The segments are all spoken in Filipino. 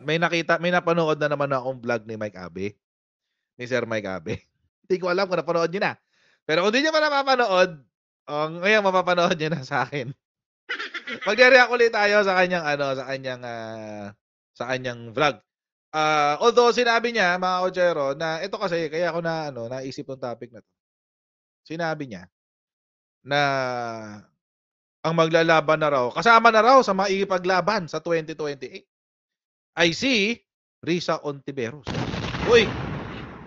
may napanood na naman akong vlog ni Mike Abe, ni Sir Mike Abe. Hindi ko alam kung napanood niyo na. Pero kung di niyo pa napapanood, ngayon mapapanood niyo na sa akin. Magre-react ulit tayo sa kanyang sa kanyang vlog. Although sinabi niya, mga Kochero, na ito kasi kaya ako naisip tong topic na 'to. Sinabi niya na ang maglalaban na raw, kasama na raw sa makikipaglaban sa 2028 ay si Risa Ontiveros. Uy,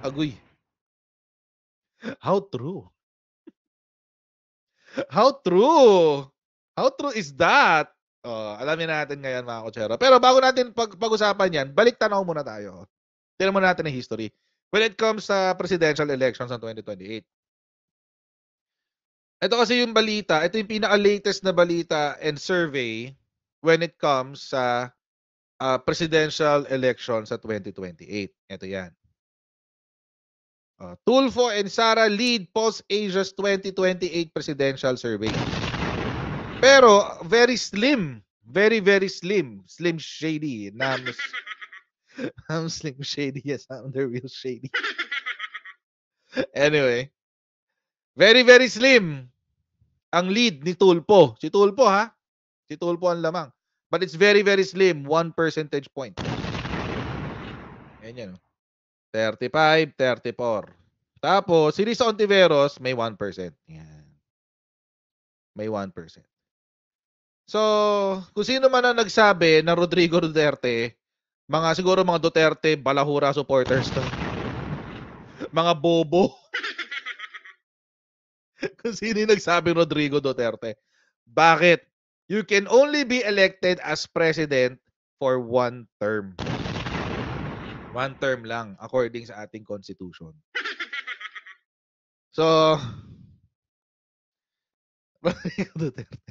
agoy. How true? How true? How true is that? Alamin natin ngayon, mga Kochero. Pero bago natin pag-usapan yan, balik tanaw muna tayo. Tingnan muna natin ang history. When it comes sa presidential elections ng 2028. Ito kasi yung balita, ito yung pinaka-latest na balita and survey when it comes sa presidential election sa 2028. Ito yan. Tulfo and Sara lead post-Asia's 2028 presidential survey. Pero very slim. Very, very slim. Slim Shady. I'm Slim Shady. Yes, I'm the real Shady. Anyway. Very, very slim ang lead ni Tulfo. Si Tulfo, ha? Si Tulfo ang lamang. But it's very, very slim. 1 percentage point. Ayan yan. 35, 34. Tapos, si Risa Ontiveros, may 1%. Yan. May 1%. So, kung sino man ang nagsabi na Rodrigo Duterte, siguro mga Duterte, Balahura supporters to. Mga bobo. Kung sino yung nagsabi Rodrigo Duterte. Bakit? You can only be elected as president for 1 term. 1 term lang, according sa ating constitution. So, Rodrigo Duterte.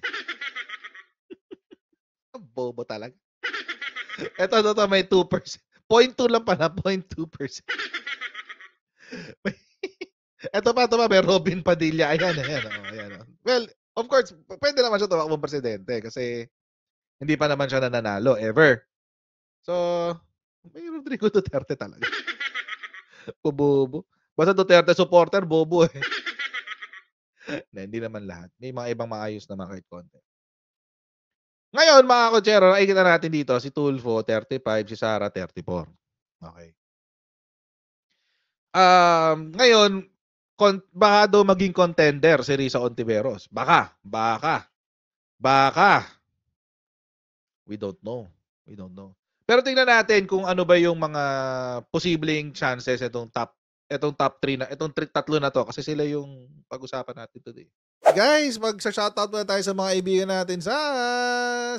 Bobo talaga. Ito, may 2%. 0.2 lang pala, 0.2%. Ito pa, may Robin Padilla. Ayan. Well, of course, pwede naman siya tumakbong presidente kasi hindi pa naman siya nananalo, ever. So, may Rodrigo Duterte talaga. Bobo. Basta Duterte supporter, bobo eh. Hindi naman lahat. May mga ibang maayos na kahit konti. Ngayon, mga Kochero, nakikita natin dito, si Tulfo, 35, si Sara, 34. Okay. Ngayon, baka daw maging contender si Risa Ontiveros. Baka. We don't know. Pero tingnan natin kung ano ba yung mga posibleng chances itong top 3 na, itong tatlo na to kasi sila yung pag-usapan natin today. Guys, magsa-shoutout muna tayo sa mga kaibigan natin sa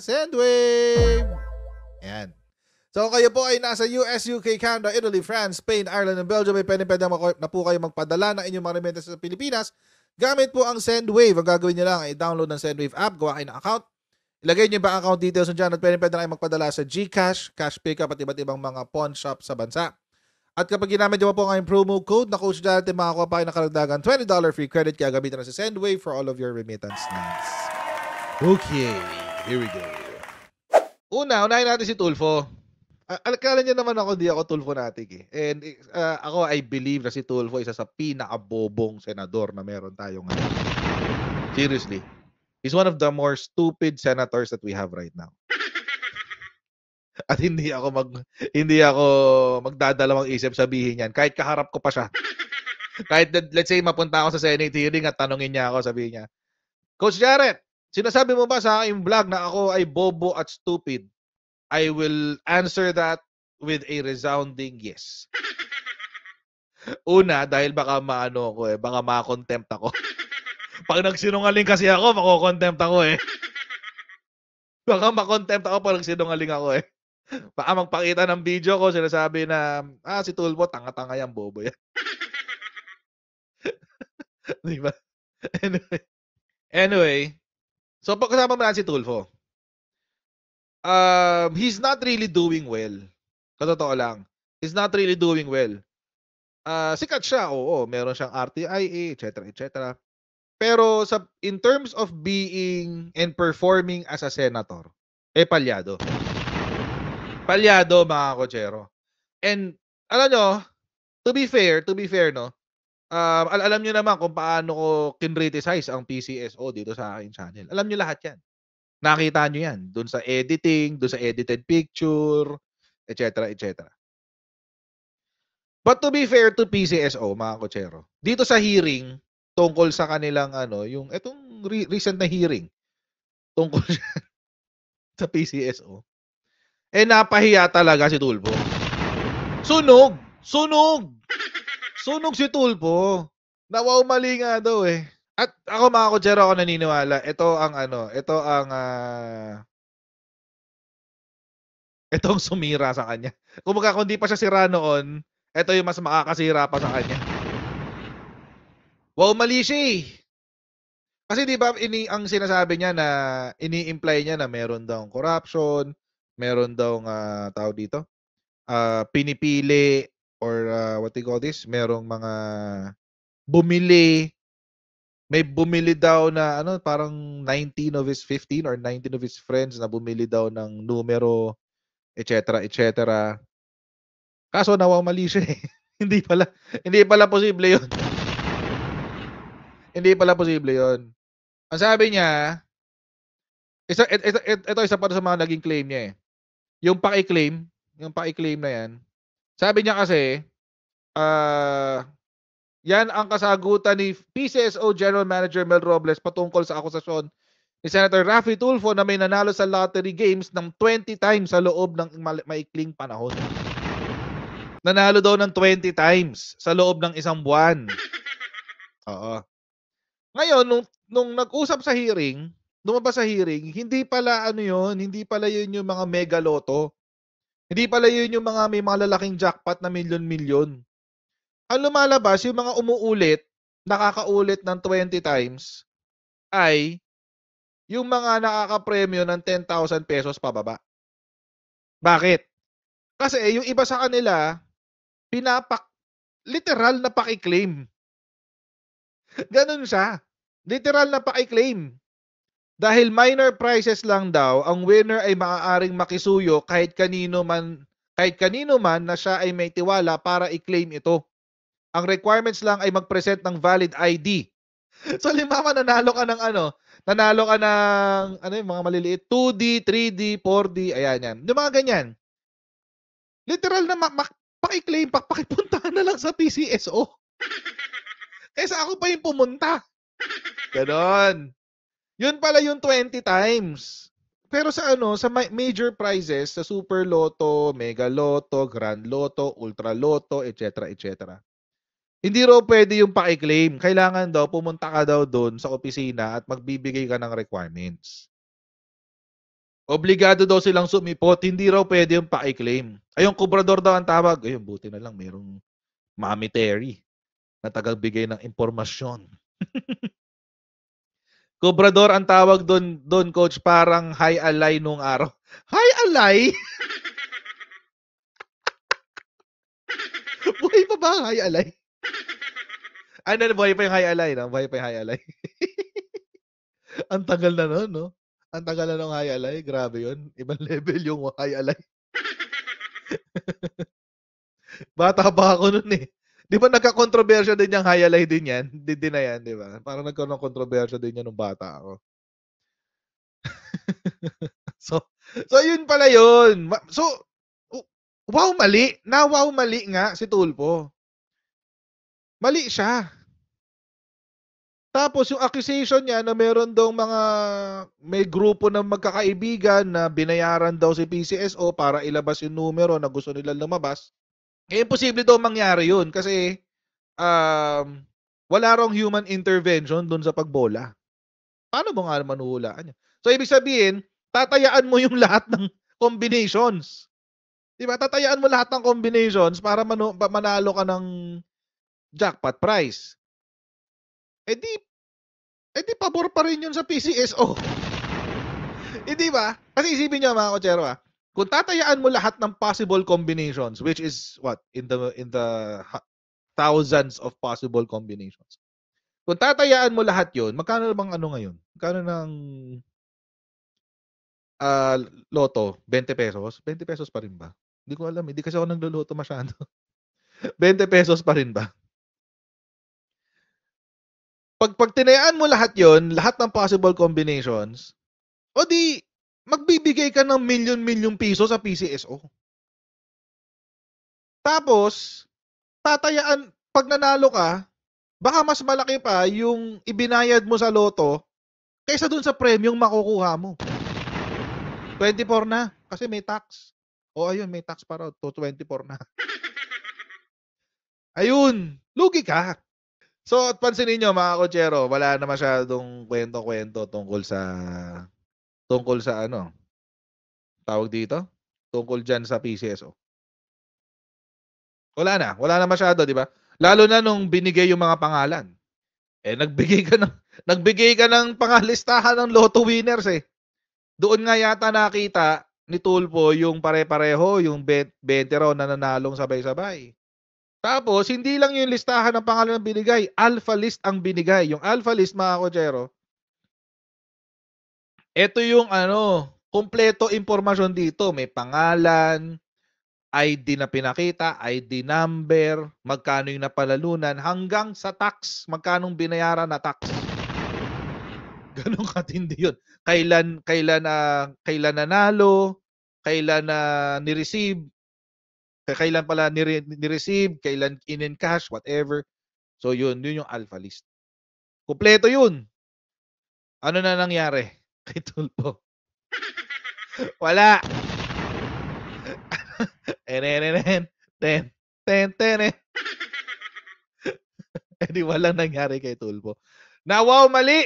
Sendwave. Ayan. So kayo po ay nasa US, UK, Canada, Italy, France, Spain, Ireland, and Belgium, may pwede na po kayo magpadala ng inyong mga remittance sa Pilipinas. Gamit po ang Sendwave. Ang gagawin nyo lang ay download ng Sendwave app, gawa kayo ng account. Ilagay nyo ba account details dyan at pwede na kayo magpadala sa GCash, cash pickup at iba't ibang mga pawn shop sa bansa. At kapag ginamit nyo po ang promo code na Coach Jarrett, makakuha pa kayo ng karagdagan $20 free credit kaya gamitin na sa Sendwave for all of your remittance needs. Okay, here we go. Unahin natin si Tulfo. Akala niyo naman di ako Tulfo natik eh. And ako, I believe na si Tulfo isa sa pinakabobong senador na meron tayo ngayon. Seriously. He's one of the more stupid senators that we have right now. At hindi ako magdadalawang isip sabihin yan. Kahit kaharap ko pa siya. Kahit let's say mapunta ako sa Senate hearing at tanungin niya ako, sabihin niya, Coach Jarrett, sinasabi mo ba sa aking vlog na ako ay bobo at stupid? I will answer that with a resounding yes. Una, dahil baka baka ma-contempt ako. Pag nagsinungaling kasi ako, mako-contempt ako eh. Baka ma-contempt ako pag nagsinungaling ako eh. Baka magpakita ng video ko, sinasabi na, si Tulfo, tanga-tanga yan, bobo yan. Diba? Anyway, so pagkasama mo na si Tulfo, he's not really doing well. Katotoo lang. He's not really doing well. Sikat siya, oo. Meron siyang RTIA, etc. Pero in terms of being and performing as a senator, palyado. Palyado mga kotsero. And alam nyo, to be fair, no, alam nyo naman kung paano ko kinriticize ang PCSO dito sa aking channel. Alam nyo lahat yan. Nakita nyo yan. Doon sa editing, doon sa edited picture, etc. etc. But to be fair to PCSO, mga kotsero, dito sa hearing, tungkol sa kanilang yung etong recent na hearing, tungkol sa PCSO, napahiya talaga si Tulfo. Sunog! Sunog! Sunog si Tulfo. Nawaw mali nga daw eh. At ako mga kotsero, ako naniniwala, itong sumira sa kanya. Kung di pa siya sira noon, ito yung mas makakasira pa sa kanya. Wow, mali siya eh. Kasi di ba ang sinasabi niya na ini-imply niya na meron daw corruption, meron daw tawag dito, pinipili or what do you call this, merong mga bumili. May bumili daw na parang 19 of his 15 or 19 of his friends na bumili daw ng numero, etc. etc. Kaso nawaw mali siya eh. hindi pala posible 'yun. Hindi pala posible 'yun. Ang sabi niya, ito isa pa sa mga naging claim niya eh. Yung paki-claim na 'yan. Sabi niya kasi, yan ang kasagutan ni PCSO General Manager Mel Robles patungkol sa akusasyon ni Senator Raffy Tulfo na may nanalo sa lottery games ng 20 times sa loob ng maikling panahon. Nanalo daw ng 20 times sa loob ng isang buwan. Oo. Ngayon, nung nag-usap sa hearing, lumabas sa hearing, hindi pala yun yung mga mega loto. Hindi pala yun yung mga may mga lalaking jackpot na milyon-milyon. Ang lumalabas, yung mga umuulit, nakakaulit ng 20 times, ay yung mga nakakapremyo ng 10,000 pesos pababa. Bakit? Kasi yung iba sa kanila, literal na paki-claim. Ganun siya. Literal na paki-claim. Dahil minor prizes lang daw, ang winner ay maaaring makisuyo kahit kanino man na siya ay may tiwala para i-claim ito. Ang requirements lang ay mag-present ng valid ID. So, halimbawa, nanalo ka ng yung mga maliliit, 2D, 3D, 4D, ayan yan. Yung mga ganyan. Literal na paki-claim, pakipuntahan na lang sa PCSO. Kaysa ako pa yung pumunta. Ganon. Yun pala yung 20 times. Pero sa major prizes, sa Super Lotto, Mega Lotto, Grand Lotto, Ultra Lotto, etc. etc. Hindi raw pwede yung paki-claim. Kailangan daw pumunta ka daw doon sa opisina at magbibigay ka ng requirements. Obligado daw silang sumipot. Hindi raw pwede yung paki-claim. Ayong kubrador daw ang tawag. Ayun, buti na lang mayroong Mami Terry na tagagbigay ng impormasyon. Kubrador ang tawag doon, coach, parang high alay nung araw. High alay? Buhay pa ba ang high alay? Buhay pa yung high alay, no? Buhay pa yung high alay. Ang tagal na nun, no? Ang tagal na ng high alay. Grabe yun. Ibang level yung high alay. Bata pa ako nun eh. Di ba nagka-controversial din yung high alay din yan? Din na yan, di ba? Parang nagkaroon ng controversial din yan nung bata ako. So yun pala yun. So, wow, mali. Wow, mali nga si Tulfo. Mali siya. Tapos yung accusation niya na meron daw may grupo ng magkakaibigan na binayaran daw si PCSO para ilabas yung numero na gusto nilang lumabas. Imposible daw mangyari yun kasi wala rong human intervention dun sa pagbola. Paano mo nga manuhulaan niya? So ibig sabihin, tatayaan mo yung lahat ng combinations. Diba? Tatayaan mo lahat ng combinations para manalo ka ng jackpot prize. Eh di pabor pa rin yun sa PCSO. Hindi ba? Kasi isipin niyo mga kotsero, kung tatayaan mo lahat ng possible combinations, which is what? In the thousands of possible combinations. Kung tatayaan mo lahat yun, magkano bang ngayon? Magkano ng loto, 20 pesos. 20 pesos pa rin ba? Hindi ko alam. Hindi kasi ako nagluluto masyado. 20 pesos pa rin ba? Pag tinayaan mo lahat yon, lahat ng possible combinations, o di, magbibigay ka ng milyon-milyong piso sa PCSO. Tapos, tatayaan, pag nanalo ka, baka mas malaki pa yung ibinayad mo sa loto kaysa dun sa premyong makukuha mo. 24 na, kasi may tax. O ayun, may tax pa raw, 24 na. Ayun, lugi ka. So, at pansinin nyo mga kotsero, wala na masyadong kwento-kwento tungkol sa ano, tawag dito? Tungkol dyan sa PCSO. Wala na masyado, di ba? Lalo na nung binigay yung mga pangalan. Nagbigay ka ng pangalistahan ng lotto winners eh. Doon nga yata nakita ni Tulfo yung pare-pareho, yung 20 raw na nanalong sabay-sabay. Tapos, hindi lang yung listahan ng pangalan ng binigay, alpha list ang binigay. Yung alpha list, mga kotsero, ito yung kompleto impormasyon dito. May pangalan, ID na pinakita, ID number, magkano yung napalalunan, hanggang sa tax, magkanong binayaran na tax. Ganun katindi yun. Kailan nanalo, kailan ni-receive, kailan pala ni-receive, kailan in-encash, whatever. So yun yung alpha list. Kompleto yun. Ano na nangyari kay Tulfo? Wala. Di walang nangyari kay Tulfo. Wow, mali!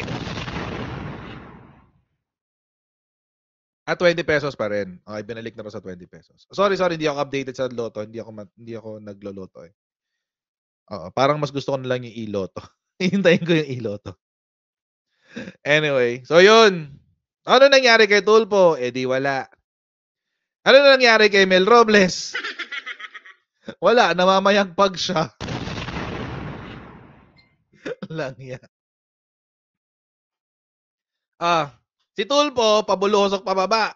20 pesos pa rin. Okay, binalik na rin sa 20 pesos. Sorry, hindi ako updated sa loto. Hindi ako nagloloto eh. Oo, parang mas gusto ko na lang yung iloto. Hintayin ko yung iloto. Anyway, so yun. Ano nangyari kay Tulfo? Di wala. Ano nangyari kay Mel Robles? Wala, namamayagpag siya. Lang yan. Si Tulfo, pabulusok pababa.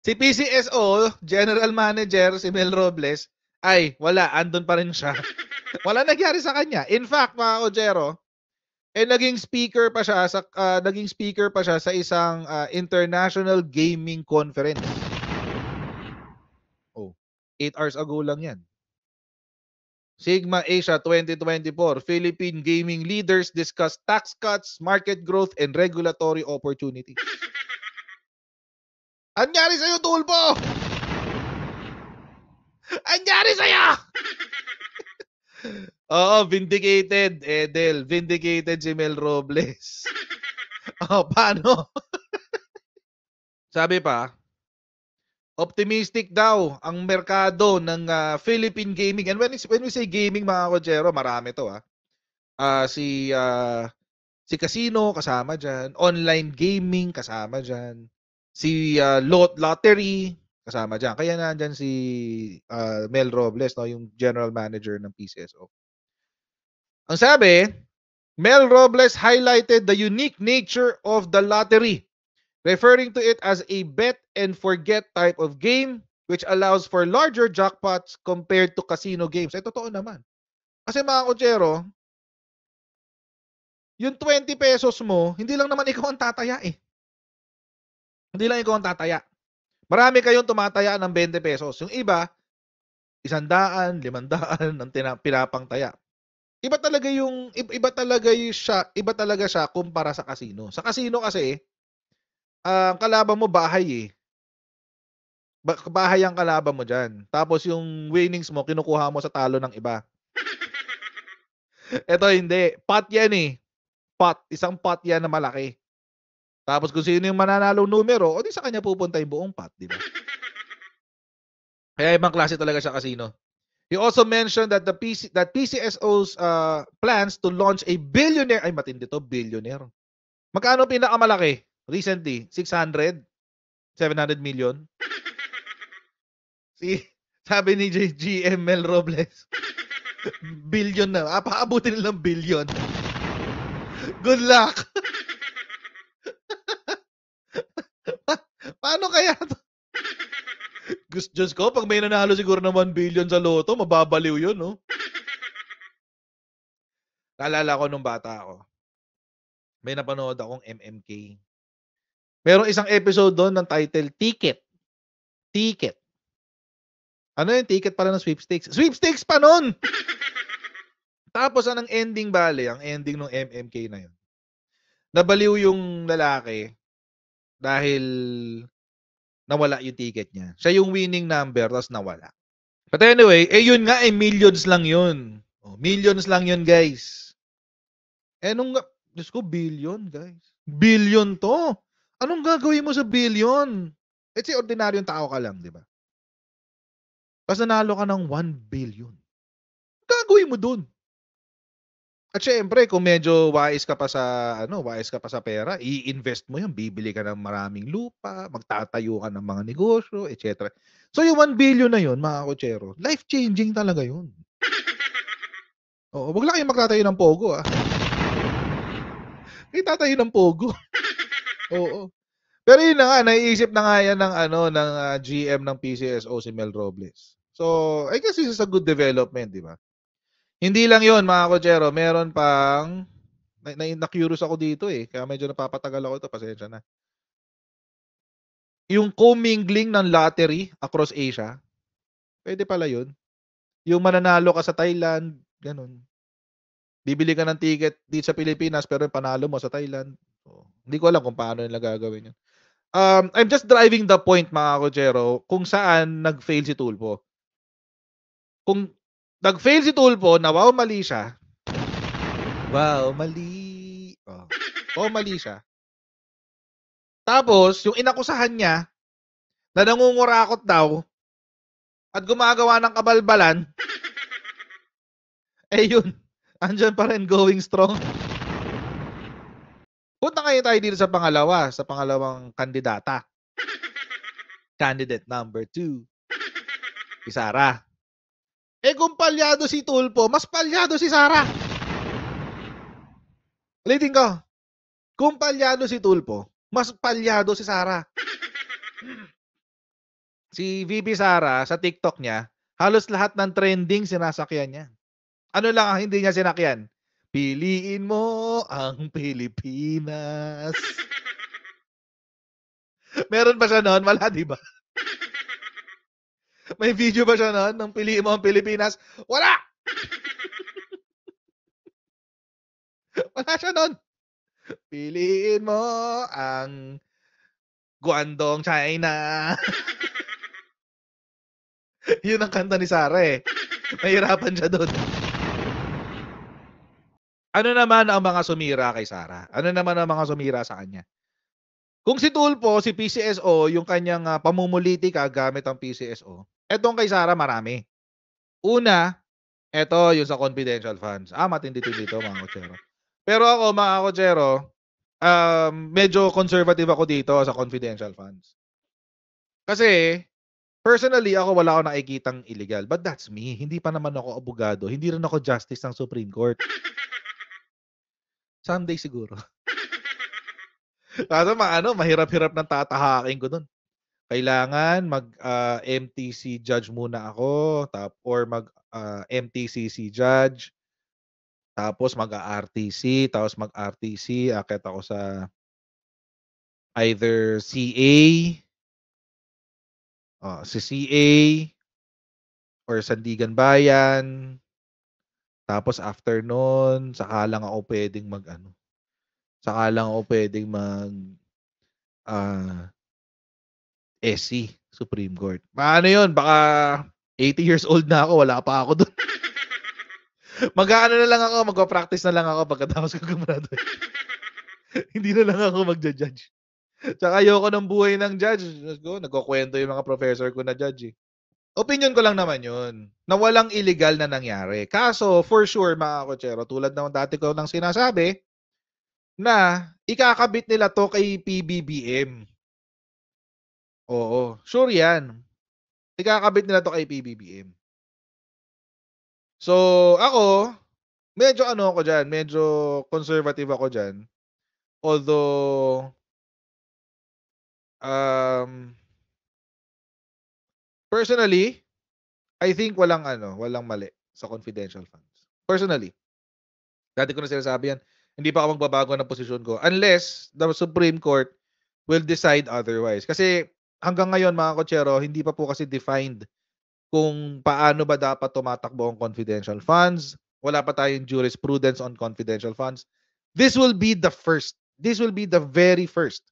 Si PCSO, General Manager, si Mel Robles, ay, wala, andun pa rin siya. Wala nangyari sa kanya. In fact, mga kotsero, naging speaker pa siya sa isang international gaming conference. 8 hours ago lang yan. Sigma Asia 2024, Philippine gaming leaders discuss tax cuts, market growth, and regulatory opportunities. Anyari sa'yo, Tulfo? Anyari sa'yo? Oo, vindicated, Edel. Vindicated si Mel Robles. Paano? Sabi pa, optimistic daw ang merkado ng Philippine gaming. And when we say gaming, mga kotsero, marami to. Si casino kasama dyan. Online gaming kasama dyan. Si lottery kasama dyan. Kaya nandyan si Mel Robles, no, yung general manager ng PCSO. Ang sabi, Mel Robles highlighted the unique nature of the lottery, referring to it as a bet and forget type of game which allows for larger jackpots compared to casino games. Totoo naman. Kasi mga kotsero, yung 20 pesos mo, hindi lang naman ikaw ang tataya eh. Hindi lang ikaw ang tataya. Marami kayong tumataya ng 20 pesos. Yung iba, 100, 500 ang pinapang taya. Iba talaga siya kumpara sa casino. Sa casino kasi, ang kalaban mo bahay eh. Bahay ang kalaban mo dyan. Tapos yung winnings mo, kinukuha mo sa talo ng iba. Ito hindi. Pot yan eh. Isang pot yan na malaki. Tapos kung sino yung mananalong numero, o di sa kanya pupunta yung buong pot, di ba? Kaya ibang klase talaga siya casino. He also mentioned that PCSO's plans to launch a billionaire, ay matindi to, billionaire. Magkano pinakamalaki? Recently, 600? 700 million? Sabi ni GM Mel Robles, billion na. Pakaabutin nilang billion. Good luck. Paano kaya 'to? Diyos ko, 'pag may nanalo siguro ng 1 billion sa loto, mababaliw 'yun, no? Naalala ko nung bata ako, may napanood akong MMK. Merong isang episode do'n ng title, Ticket. Ticket. Ano yung ticket pala ng sweepstakes? Sweepstakes pa nun! Tapos ang ending bale, ang ending ng MMK na yun, nabaliw yung lalaki dahil nawala yung ticket niya. Siya yung winning number, tapos nawala. But anyway, yun nga, millions lang yun. Millions lang yun, guys. Diyos ko, billion, guys. Billion to. Anong gagawin mo sa billion? Si ordinaryong tao ka lang, di ba? Tapos nanalo ka ng 1 billion. Gagawin mo dun? At syempre, kung medyo wais ka pa sa pera, i-invest mo 'yun, bibili ka ng maraming lupa, magtatayo ka ng mga negosyo, etc. So yung 1 billion na 'yun, mga kotsero, life-changing talaga 'yun. Oo, wag lang kayong magtatayo ng pogo, Kayo tatayo ng pogo. Oo. Pero yun na nga, naiisip na nga yan ng GM ng PCSO, si Mel Robles. So, I guess this is a good development, di ba? Hindi lang yon, mga kotsero, meron pang na-curious ako dito kaya medyo napapatagal ako ito, pasensya na. Yung commingling ng lottery across Asia, pwede pala yun. Yung mananalo ka sa Thailand, ganun. Bibili ka ng ticket dito sa Pilipinas pero yung panalo mo sa Thailand. So, hindi ko alam kung paano nila gagawin yun. I'm just driving the point, mga kotsero, kung saan nag-fail si Tulfo. Kung nag-fail si Tulfo na mali siya, mali. Mali siya. Tapos, yung inakusahan niya na nangungurakot daw at gumagawa ng kabalbalan, yun, andyan pa rin, going strong. Punta kayo tayo dito sa pangalawang kandidata. Candidate number 2, si Sara. Kung palyado si Tulfo, mas palyado si Sara. Ulitin ko. Kung palyado si Tulfo, mas palyado si Sara. Si VP Sara, sa TikTok niya, halos lahat ng trending sinasakyan niya. Ano lang ang hindi niya sinakyan? Piliin mo ang Pilipinas. Meron ba siya noon? Wala, di ba? May video ba siya noon ng piliin mo ang Pilipinas? Wala! Wala siya noon. Piliin mo ang Guangdong, China. Yun ang kanta ni Sara Mahirapan siya doon. Ano naman ang mga sumira kay Sara? Ano naman ang mga sumira sa kanya? Kung si Tulfo, si PCSO, yung kanyang pamumulitika gamit ang PCSO, etong kay Sara marami. Una, eto yung sa confidential funds. Matindi-tindi dito, mga kotsero. Pero ako, mga kotsero, medyo conservative ako dito sa confidential funds. Kasi, personally, ako wala akong nakikitang illegal. But that's me. Hindi pa naman ako abogado. Hindi rin ako justice ng Supreme Court. Someday siguro. Kaso mahirap-hirap ng tatahakin ko dun. Kailangan mag-MTC judge muna ako, or mag-MTCC judge, tapos mag-RTC, tapos mag-RTC, akit ako sa either CA, si CA, or Sandigan Bayan. Tapos after nun, saka lang ako pwedeng mag SC, Supreme Court. Paano yun? Baka 80 years old na ako, wala pa ako doon. Mag-aano na lang ako, magpa-practice na lang ako pagkatapos ko gumraduate. Hindi na lang ako magja-judge. Tsaka ayoko ng buhay ng judge. Nagkukwento yung mga professor ko na judge. Opinion ko lang naman yun, na walang illegal na nangyari. Kaso, for sure, mga kotsero, tulad ng dati ko nang sinasabi, na ikakabit nila to kay PBBM. Oo, sure yan. Ikakabit nila to kay PBBM. So, ako, medyo ako dyan, medyo conservative ako dyan. Although, Personally, I think walang mali sa confidential funds. Personally, dati ko na sinasabi yan, hindi pa ako magbabago ng posisyon ko unless the Supreme Court will decide otherwise. Kasi hanggang ngayon mga kotsero, hindi pa po kasi defined kung paano ba dapat tumatakbo ang confidential funds. Wala pa tayong jurisprudence on confidential funds. This will be the first. This will be the very first.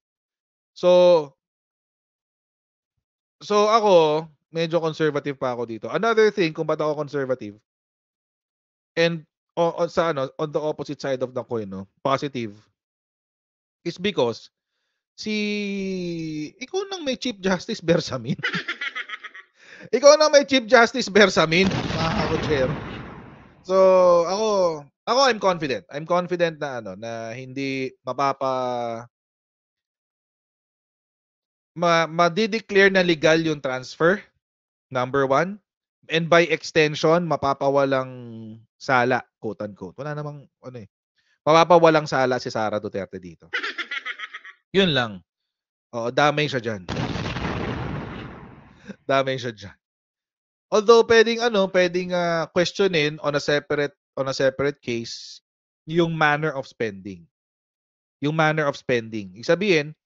So ako, medyo conservative pa ako dito. Another thing kung ba't ako conservative, and on the opposite side of the coin, no, positive, is because ikaw nang may Chief Justice Bersamin. Ikaw nang may Chief Justice Bersamin, mga kakotsero. So, ako I'm confident. I'm confident na na hindi madi-declare na legal yung transfer, number 1. And by extension, mapapawalang sala, quote unquote. Wala namang mapapawalang sala si Sara Duterte dito. Yun lang. Oo, damay siya diyan. Damay siya diyan. Although pwedeng questionin on a separate case yung manner of spending. Yung manner of spending. Ibig sabihin,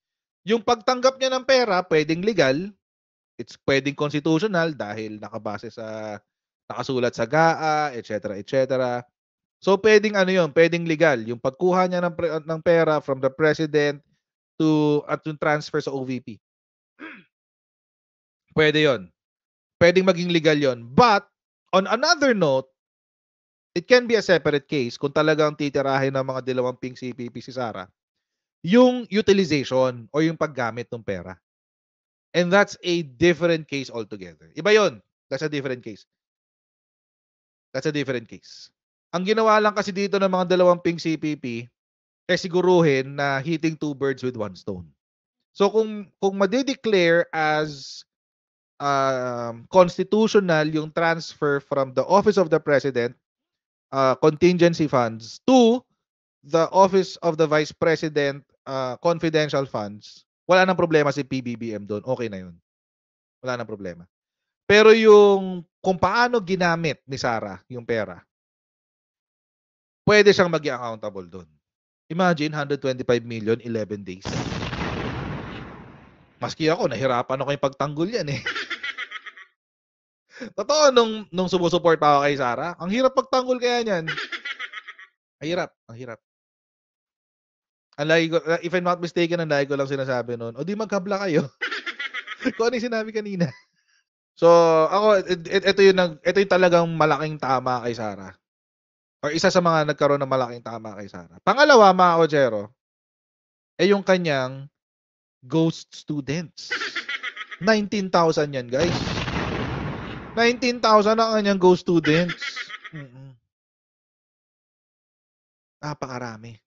yung pagtanggap niya ng pera pwedeng legal, it's pwedeng constitutional dahil nakasulat sa GAA, etc., etc. So pwedeng pwedeng legal yung pagkuha niya ng pera from the president at yung transfer sa OVP. Pwede 'yon. Pwedeng maging legal 'yon. But on another note, it can be a separate case kung talagang titirahin ng mga dalawang pink CPP si Sara, yung utilization o yung paggamit ng pera. And that's a different case altogether. Iba 'yon. That's a different case. That's a different case. Ang ginawa lang kasi dito ng mga dalawang pink CPP siguruhin na hitting 2 birds with 1 stone. So kung madi-declare as constitutional yung transfer from the office of the president, contingency funds, to the office of the vice president, confidential funds, wala nang problema si PBBM doon. Okay na yun. Wala nang problema. Pero yung kung paano ginamit ni Sara yung pera, pwede siyang maging accountable doon. Imagine, 125 million, 11 days. Maski ako, nahirapan ako yung pagtanggol yan eh. Totoo, nung sumusuport pa ako kay Sara, ang hirap pagtanggol kaya niyan. Ang hirap. If I'm not mistaken, ang lagi ko lang sinasabi noon, o di magkabla kayo. Kung ano yung sinabi kanina. So, ako, ito yung talagang malaking tama kay Sara. Or isa sa mga nagkaroon ng malaking tama kay Sara. Pangalawa, mga kotsero, yung kanyang ghost students. 19,000 yan, guys. 19,000 ang kanyang ghost students. Napakarami.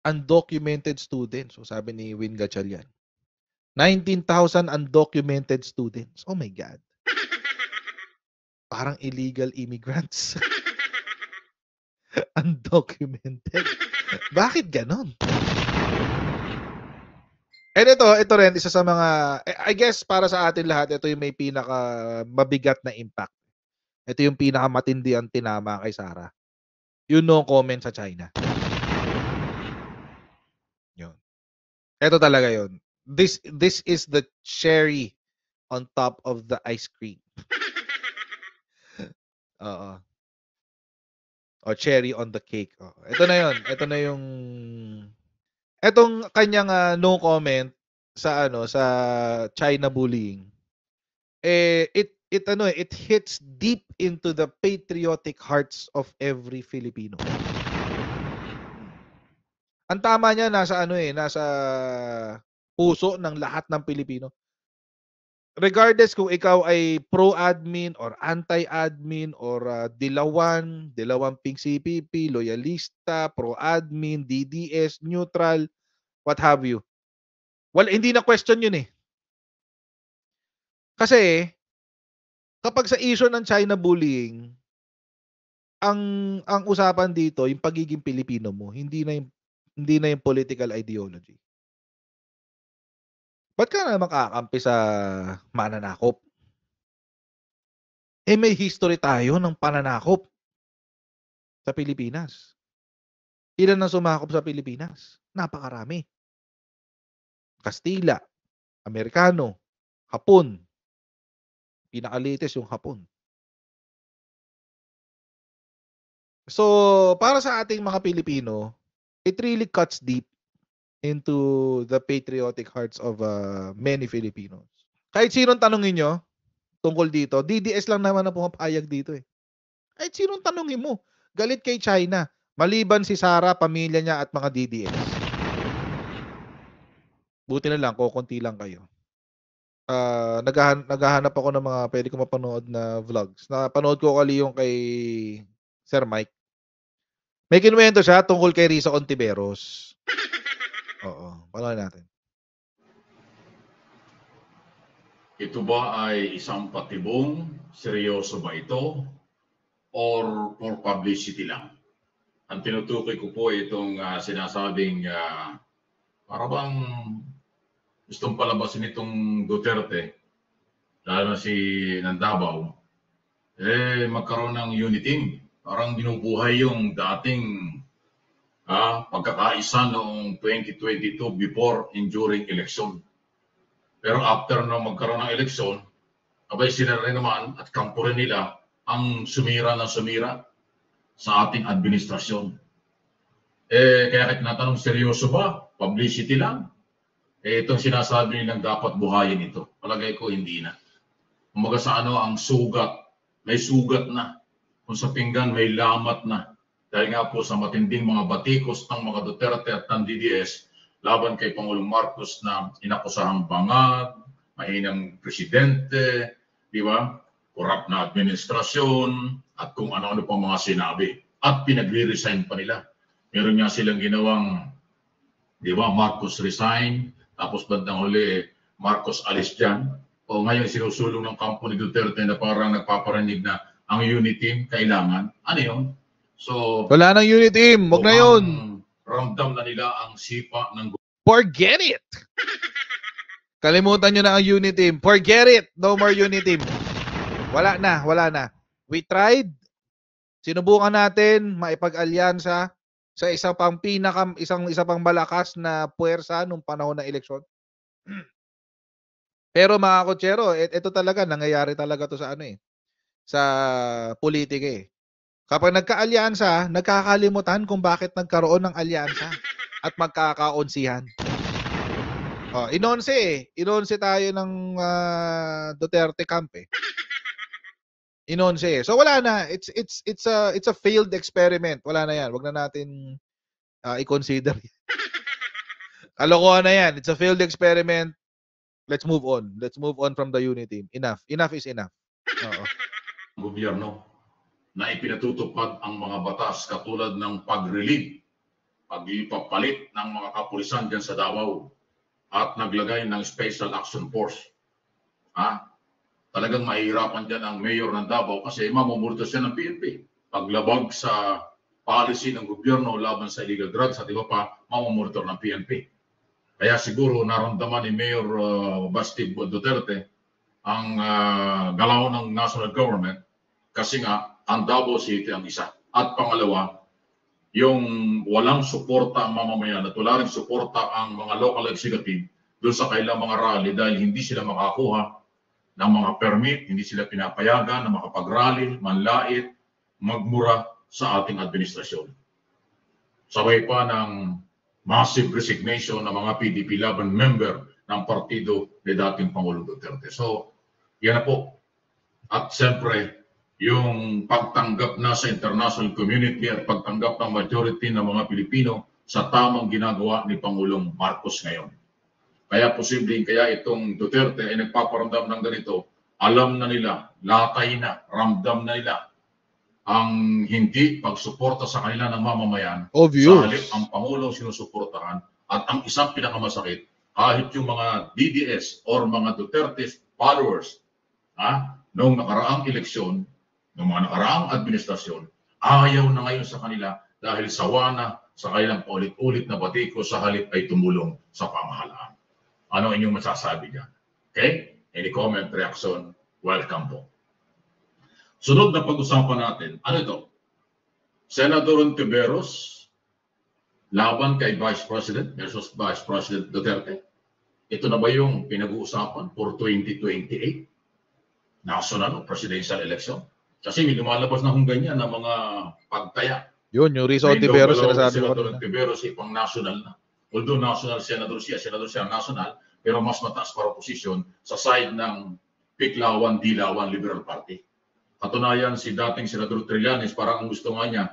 Undocumented students. So, sabi ni Win Gatchalian. 19,000 undocumented students. Oh my God. Parang illegal immigrants. Undocumented. Bakit ganon? And ito rin, isa sa mga, I guess para sa atin lahat, ito yung may pinaka mabigat na impact. Ito yung pinaka matindi ang tinama kay Sara. Yung no comment sa China. Yun. Ito talaga yun. This is the cherry on top of the ice cream. Oo. O cherry on the cake. Ito na yun. Ito na yung etong kanyang no comment sa sa China bullying. It hits deep into the patriotic hearts of every Filipino. Ang tama niya nasa nasa puso ng lahat ng Pilipino. Regardless kung ikaw ay pro-admin or anti-admin or dilawang pink CPP, loyalista, pro-admin, DDS, neutral, what have you. Well, hindi na question yun eh. Kasi kapag sa issue ng China bullying, ang usapan dito yung pagiging Pilipino mo, hindi na yung political ideology. Ba't ka naman kakampi sa mananakop? Eh, may history tayo ng pananakop sa Pilipinas. Ilan ang sumakop sa Pilipinas? Napakarami. Kastila, Amerikano, Hapon. Pinaka-latest yung Hapon. So, para sa ating mga Pilipino, it really cuts deep into the patriotic hearts of many Filipinos. Kahit sinong tanongin nyo tungkol dito, DDS lang naman ang pumapayag dito eh. Kahit sinong tanongin mo, galit kay China, maliban si Sara, pamilya niya at mga DDS. Buti na lang, kukunti lang kayo. Naghahanap ako ng mga pwede ko mapanood na vlogs. Napanood ko kali yung kay Sir Mike. May kinuwento siya tungkol kay Risa Ontiveros. Oo, panoorin natin. Ito ba ay isang patibong? Seryoso ba ito? Or for publicity lang? Ang tinutukoy ko po itong sinasabing para bang gustong palabasin itong Duterte, lalo na si Nandabaw, magkaroon ng unity. Parang binubuhay yung dating pagkakaisa noong 2022 before and during election. Pero after na magkaroon ng eleksyon, abay sila rin naman at kampo rin nila ang sumira na sumira sa ating administrasyon. Kaya tinatanong, seryoso ba? Publicity lang? Itong sinasabi nilang dapat buhayin ito. Palagay ko hindi na. Kumaga sa ang sugat, may sugat na. Kung sa pinggan, may lamat na. Dahil nga po sa matinding mga batikos ng mga Duterte at ng DDS laban kay Pangulong Marcos na inakusahang bangag, mahinang presidente, di ba? Korap na administrasyon, at kung ano-ano pang mga sinabi. At pinagre-resign pa nila. Meron nga silang ginawang, di ba, Marcos resign, tapos bandang huli, Marcos alis dyan. O ngayon sinusulong ng kampo ni Duterte na parang nagpaparinig na ang unity team kailangan. Ano yun? So, wala nang unity team. Wag na yun. Ramdam na nila ang sipa ng... Forget it! Kalimutan nyo na ang unity team. Forget it! No more unity team. Wala na, wala na. We tried. Sinubukan natin maipag-alyansa sa isa pang malakas na puwersa nung panahon ng eleksyon. Pero mga kotsero, ito talaga, nangyayari talaga to sa sa politika eh. Kapag nagka-alyansa, nagkakalimutan kung bakit nagkaroon ng alyansa at magkakaunsihan. Inonse tayo ng Duterte camp eh. Inonse. So wala na. It's a failed experiment. Wala na 'yan. Wag na natin i-consider. Kalokohan na 'yan. It's a failed experiment. Let's move on. Let's move on from the unity team. Enough. Enough is enough. Oo. Gobyerno na ipinatutupad ang mga batas katulad ng pag-relieve, pag-ipapalit ng mga kapulisan dyan sa Davao at naglagay ng Special Action Force. Talagang mahihirapan dyan ang mayor ng Davao kasi mamumulto siya ng PNP. Paglabag sa policy ng gobyerno laban sa illegal drugs at iba pa, mamumulto ng PNP. Kaya siguro naramdaman ni Mayor Basti Duterte ang galaw ng national government kasi nga ang Davao City ang isa. At pangalawa, yung walang suporta ang mamamayan at wala rin suporta ang mga local executive doon sa kailang mga rally dahil hindi sila makakuha ng mga permit, hindi sila pinapayagan na makapag-rally, manlait, magmura sa ating administrasyon. Sabay pa ng massive resignation ng mga PDP laban member ng partido ni dating Pangulong Duterte. So, yan na po. At siyempre, yung pagtanggap na sa international community at pagtanggap ng majority ng mga Pilipino sa tamang ginagawa ni Pangulong Marcos ngayon. Kaya posibleng kaya itong Duterte ay nagpaparamdam ng ganito, alam na nila, latay na, ramdam na nila ang hindi pagsuporta sa kanila ng mamamayan. Obvious. Sa halip ang Pangulong sinusuportahan at ang isang pinakamasakit, kahit yung mga DDS or mga Duterte followers noong nakaraang eleksyon, noong mga nakaraang administrasyon, ayaw na ngayon sa kanila dahil sawa na sa kanilang paulit-ulit na batiko sa halip ay tumulong sa pamahalaan. Ano inyong masasabi dyan? Okay? Any comment, reaction, welcome po. Sunod na pag-usapan natin, ano ito? Senator Ontiveros laban kay Vice President versus Vice President Duterte. Ito na ba yung pinag-uusapan for 2028? National o presidential election? Kasi may lumalabas na kung ganyan na mga pagtaya. Yun, yung Rizzo Ontiveros sinasabi ko. Senator Ontiveros ipang national na. Although national senator siya national, pero mas mataas para posisyon sa side ng Piklawan, Dilawan, Liberal Party. Katunayan, si dating Senador Trillanes, parang ang gusto nga niya,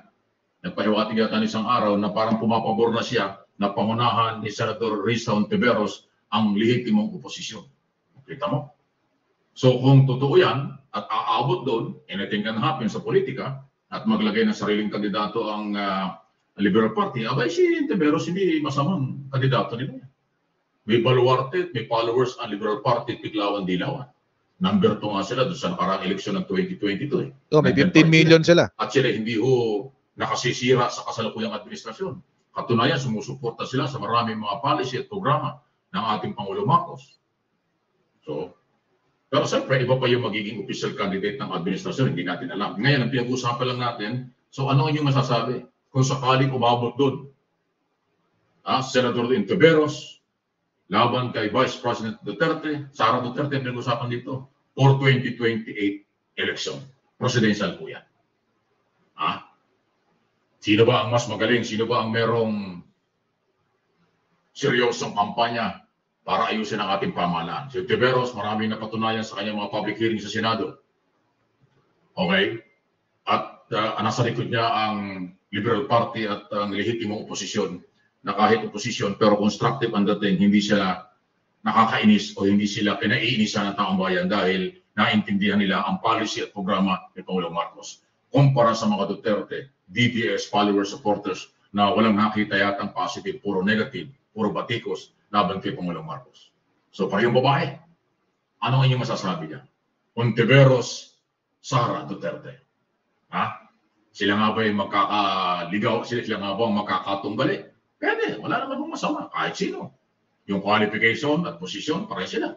nagpahiwating yata isang araw na parang pumapabor na siya na pangunahan ni Senator Rizzo Ontiveros ang lehitimong oposisyon. Kita mo? So kung totoo yan at aabot doon, anything can happen sa politika at maglagay ng sariling kandidato ang Liberal Party, abay si Ontiveros hindi masamang kandidato nila. May baluarte, may followers ang Liberal Party, Piklawan, Dilawan. Number 2 nga sila doon sa nakaraang eleksyon ng 2022. May 15 million sila. At sila hindi ho nakasisira sa kasalukuyang administrasyon. Katunayan, sumusuporta sila sa maraming mga policy at programa ng ating Pangulo Marcos. So, pero siyempre, iba pa yung magiging official candidate ng administrasyon, hindi natin alam. Ngayon, ang pinag-uusapan lang natin, so ano ang inyong masasabi? Kung sakaling umabot doon, Senator Ontiveros, laban kay Vice President Duterte, Sara Duterte, ang pinag-uusapan dito, for 2028 election. Presidential po yan. Sino ba ang mas magaling? Sino ba ang merong seryosong kampanya para ayusin ang ating pamahalaan? Si Ontiveros, maraming napatunayan sa kanyang mga public hearings sa Senado. Okay? At nasa likod niya ang Liberal Party at ang lehitimong oposisyon na kahit oposisyon pero constructive ang dating, hindi sila nakakainis o hindi sila kinaiinisan ng taong bayan dahil naintindihan nila ang policy at programa ni Pangulong Marcos. Kumpara sa mga Duterte, DDS, followers, supporters na walang nakita yatang positive, puro negative, puro batikos laban kay Pangulong Marcos. So parehong babae, ano ang inyong masasabi niya? Ontiveros, Sara Duterte. Sila nga ba yung magkakaligaw? Sila nga ba ang makakatunggali? Pwede, wala naman mong masama, kahit sino. Yung qualification at posisyon, pareho sila.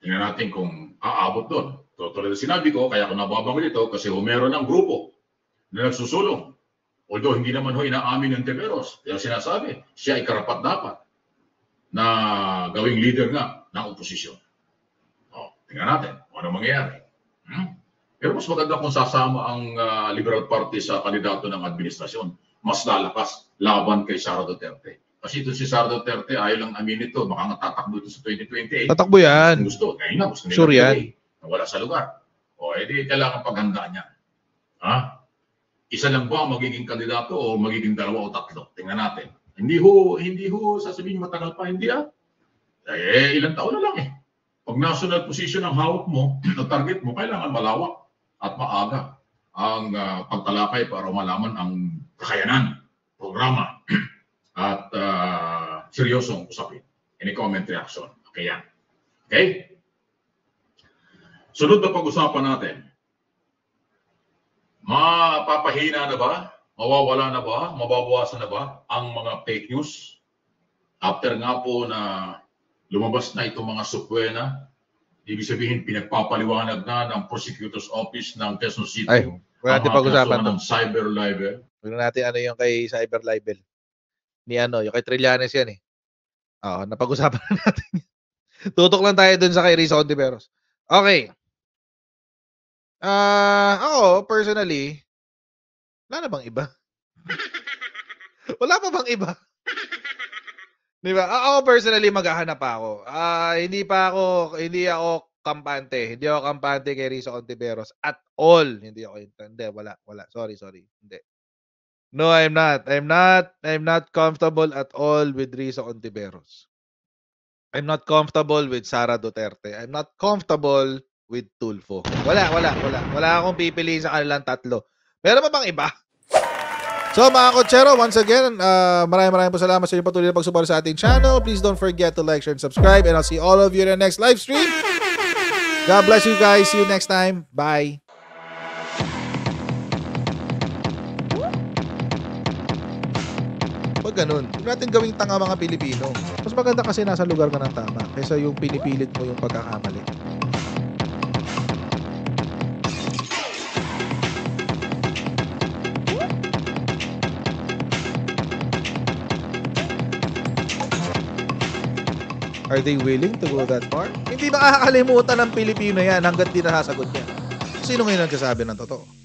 Tingnan natin kung aabot doon. So, tulad na sinabi ko, kaya ako nababanggol ito kasi meron ng grupo na nagsusulong. Although hindi naman inaamin ng Ontiveros, pero sinasabi, siya ay karapat dapat na gawing leader nga ng oposisyon. Tingnan natin kung ano mangyayari. Pero mas maganda kung sasama ang Liberal Party sa kandidato ng administrasyon. Mas lalakas laban kay Sara Duterte. Kasi ito si Sara Duterte, ayaw lang amin ito, baka tatakbo ito sa 2028. Tatakbo yan. Gusto nila. Sure yan. Wala sa lugar. Edi kailangan paghandaan niya. Isa lang ba ang magiging kandidato o magiging dalawa o tatlo? Tingnan natin. Hindi ho sasabihin matagal pa, hindi ilang taon na lang Pag national position ang hawak mo, na target mo, kailangan malawak at maaga ang pagtalakay para malaman ang kakayanan, programa, at seryosong usapin. Any comment, reaction? Okay yan. Okay? Sunod na pag-usapan natin. Mapapahina na ba? Mawawala na ba? Mababawasan na ba ang mga fake news? After nga po na lumabas na itong mga supwena, ibig sabihin pinagpapaliwanag na ng Prosecutor's Office ng Quezon City. Ay, wala natin pag-usapan ng cyber libel. Wala natin ano yung kay cyber libel. Ni yung kay Trillanes yan napag-usapan na natin. Tutok lang tayo dun sa kay Rizzo Ontiveros. Okay. Ako, personally, wala na bang iba? Wala pa bang iba? Diba? Ako personally, maghahanap ako. Hindi ako kampante. Hindi ako kampante kay Rizzo Ontiveros at all. Hindi, wala. Sorry. Hindi. No, I'm not. I'm not comfortable at all with Rizzo Ontiveros. I'm not comfortable with Sara Duterte. I'm not comfortable with Tulfo. Wala akong pipiliin sa kanilang tatlo. Meron pa bang iba? So mga kotsero, once again, maraming po salamat sa inyong patuloy na pagsuporta sa ating channel. Please don't forget to like, share, and subscribe. And I'll see all of you in the next live stream. God bless you guys. See you next time. Bye. ganun. Huwag natin gawing tanga mga Pilipino. Mas maganda kasi nasa lugar ka ng tama kaysa yung pinipilit mo yung pagkakamali. Are they willing to go that far? Hindi makakalimutan ng Pilipino yan hanggat di nasasagot yan. Sino ngayon nagsasabi ng totoo?